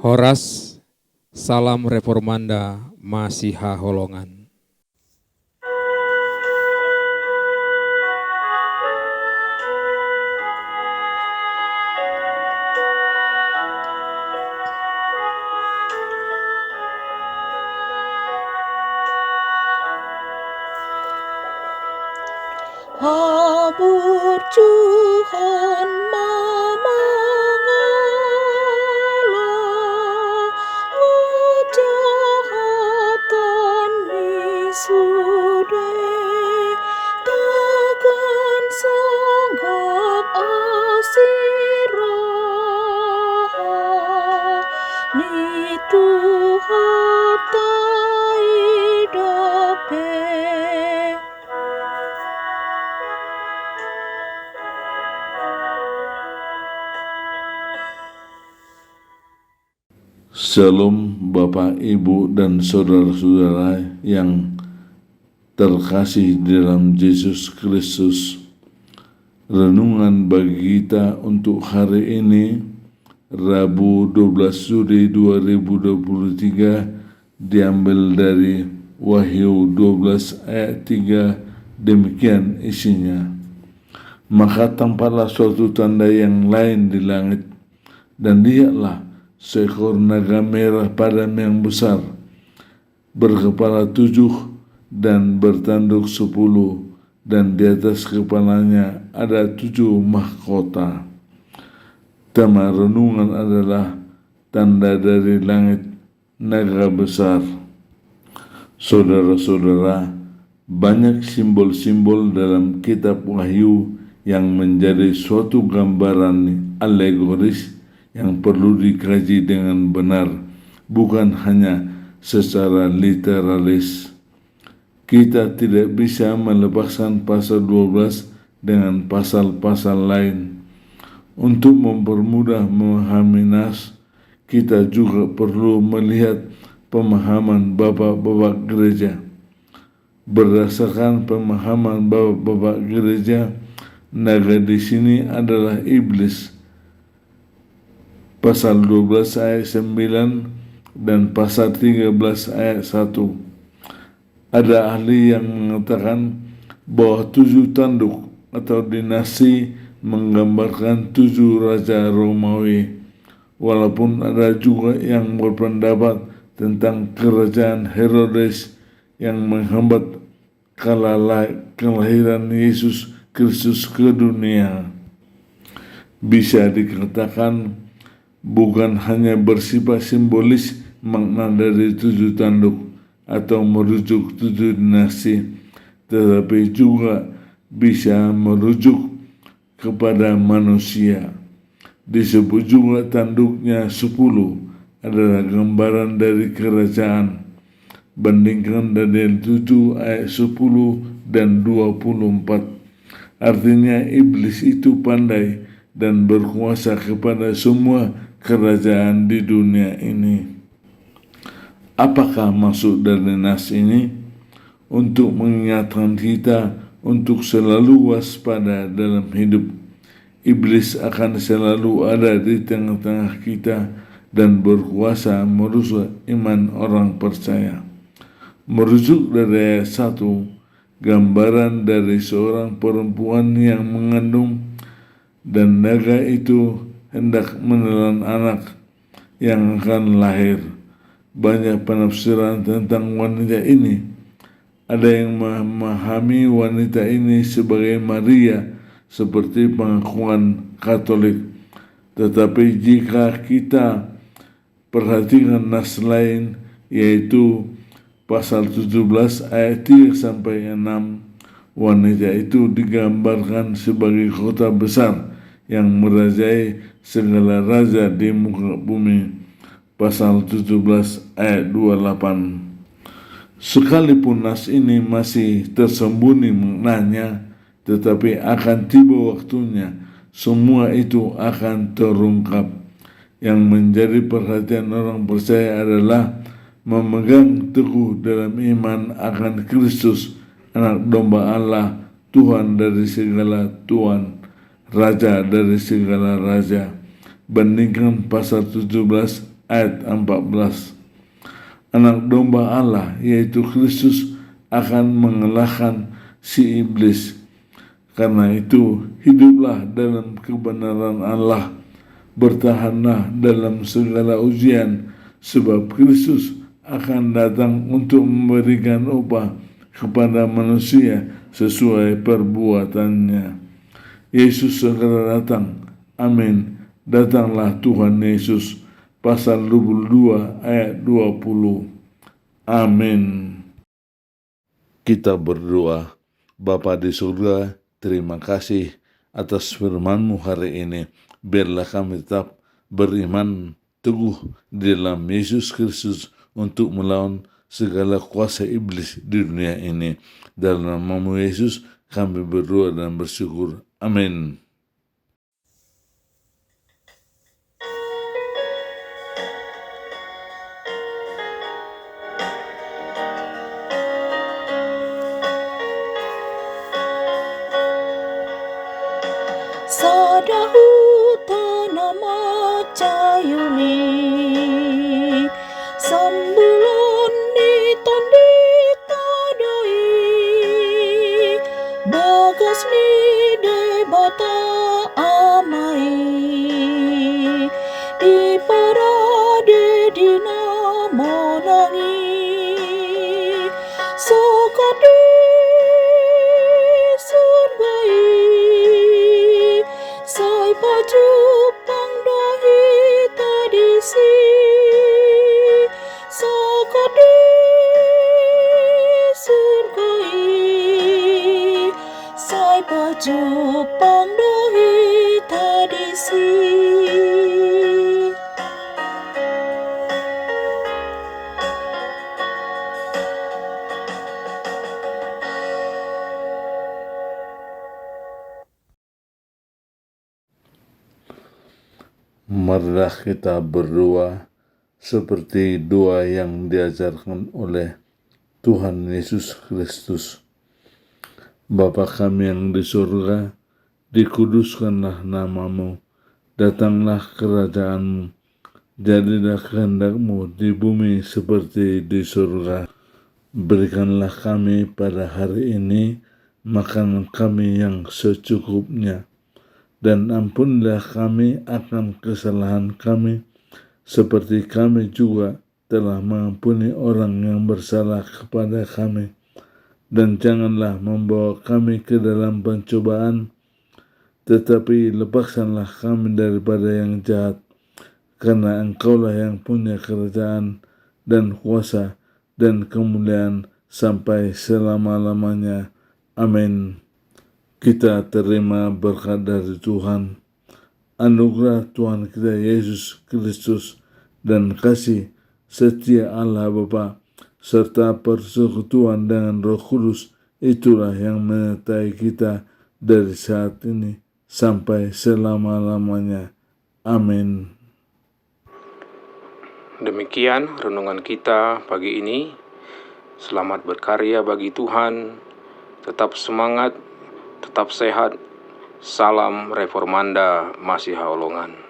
Horas, Salam Reformanda, Masiha Holongan. Habur Tuhan mamangala ngejahatan misude takkan sanggap asiraha ni Tuhan taidape. Shalom Bapak, Ibu, dan saudara-saudara yang terkasih dalam Yesus Kristus. Renungan bagi kita untuk hari ini, Rabu 12 Juli 2023, diambil dari Wahyu 12 ayat 3, demikian isinya. Maka tampaklah suatu tanda yang lain di langit, dan lihatlah seekor naga merah padam yang besar, berkepala 7 dan bertanduk 10, dan di atas kepalanya ada 7 mahkota. Tema renungan adalah tanda dari langit, naga besar. Saudara-saudara, banyak simbol-simbol dalam kitab Wahyu yang menjadi suatu gambaran alegoris yang perlu dikaji dengan benar, bukan hanya secara literalis. Kita tidak bisa melepaskan pasal 12 dengan pasal-pasal lain. Untuk mempermudah memahami nas, kita juga perlu melihat pemahaman bapak-bapak gereja. Berdasarkan pemahaman bapak-bapak gereja, naga di sini adalah iblis. Pasal 12 ayat 9 dan pasal 13 ayat 1. Ada ahli yang mengatakan bahwa 7 tanduk atau dinasti menggambarkan 7 raja Romawi, walaupun ada juga yang berpendapat tentang kerajaan Herodes yang menghambat kelahiran Yesus Kristus ke dunia. Bisa dikatakan bukan hanya bersifat simbolis makna dari 7 tanduk atau merujuk 7 dinasti, tetapi juga bisa merujuk kepada manusia. Disebut juga tanduknya 10 adalah gambaran dari kerajaan. Bandingkan Daniel 7 ayat 10 dan 24. Artinya iblis itu pandai dan berkuasa kepada semua kerajaan di dunia ini. Apakah maksud dari nas ini? Untuk mengingatkan kita untuk selalu waspada dalam hidup. Iblis akan selalu ada di tengah-tengah kita dan berkuasa merusak iman orang percaya. Merujuk dari ayat 1, gambaran dari seorang perempuan yang mengandung, dan naga itu hendak menelan anak yang akan lahir. Banyak penafsiran tentang wanita ini. Ada yang memahami wanita ini sebagai Maria seperti pengakuan Katolik. Tetapi jika kita perhatikan nas lain, yaitu pasal 17 ayat 3-6, wanita itu digambarkan sebagai kota besar yang merajai segala raja di muka bumi. Pasal 17 ayat 28. Sekalipun nas ini masih tersembunyi maknanya, tetapi akan tiba waktunya semua itu akan terungkap. Yang menjadi perhatian orang percaya adalah memegang teguh dalam iman akan Kristus, anak domba Allah, Tuhan dari segala Tuhan, Raja dari segala raja. Bandingkan pasal 17 ayat 14. Anak domba Allah yaitu Kristus akan mengalahkan si iblis. Karena itu hiduplah dalam kebenaran Allah, bertahanlah dalam segala ujian, sebab Kristus akan datang untuk memberikan upah kepada manusia sesuai perbuatannya. Yesus segera datang. Amin. Datanglah Tuhan Yesus. Pasal 22 ayat 20. Amin. Kita berdoa. Bapa di surga, terima kasih atas firman-Mu hari ini. Biarlah kami tetap beriman teguh di dalam Yesus Kristus untuk melawan segala kuasa iblis di dunia ini. Dalam nama Yesus kami berdoa dan bersyukur. Amin. Sadahu tanama cayuni Sambulon ni tondik tadoi Bagas ni debata amai Di parade dina monangi Sokati surgai Sai pajupang dahi tadisi Sakadi surgai Sai pajupang dahi tadisi Marilah kita berdoa seperti doa yang diajarkan oleh Tuhan Yesus Kristus. Bapa kami yang di surga, dikuduskanlah nama-Mu, datanglah kerajaan-Mu, jadilah kehendak-Mu di bumi seperti di surga. Berikanlah kami pada hari ini makanan kami yang secukupnya, dan ampunilah kami akan kesalahan kami, seperti kami juga telah mengampuni orang yang bersalah kepada kami. Dan janganlah membawa kami ke dalam pencobaan, tetapi lepaskanlah kami daripada yang jahat, karena Engkaulah yang punya kerajaan dan kuasa dan kemuliaan sampai selama-lamanya. Amin. Kita terima berkat dari Tuhan, anugerah Tuhan kita Yesus Kristus, dan kasih setia Allah Bapa, serta persekutuan dengan Roh Kudus, itulah yang menyertai kita dari saat ini sampai selama-lamanya. Amin. Demikian renungan kita pagi ini. Selamat berkarya bagi Tuhan. Tetap semangat, tetap sehat. Salam Reformanda Masiha Holongan.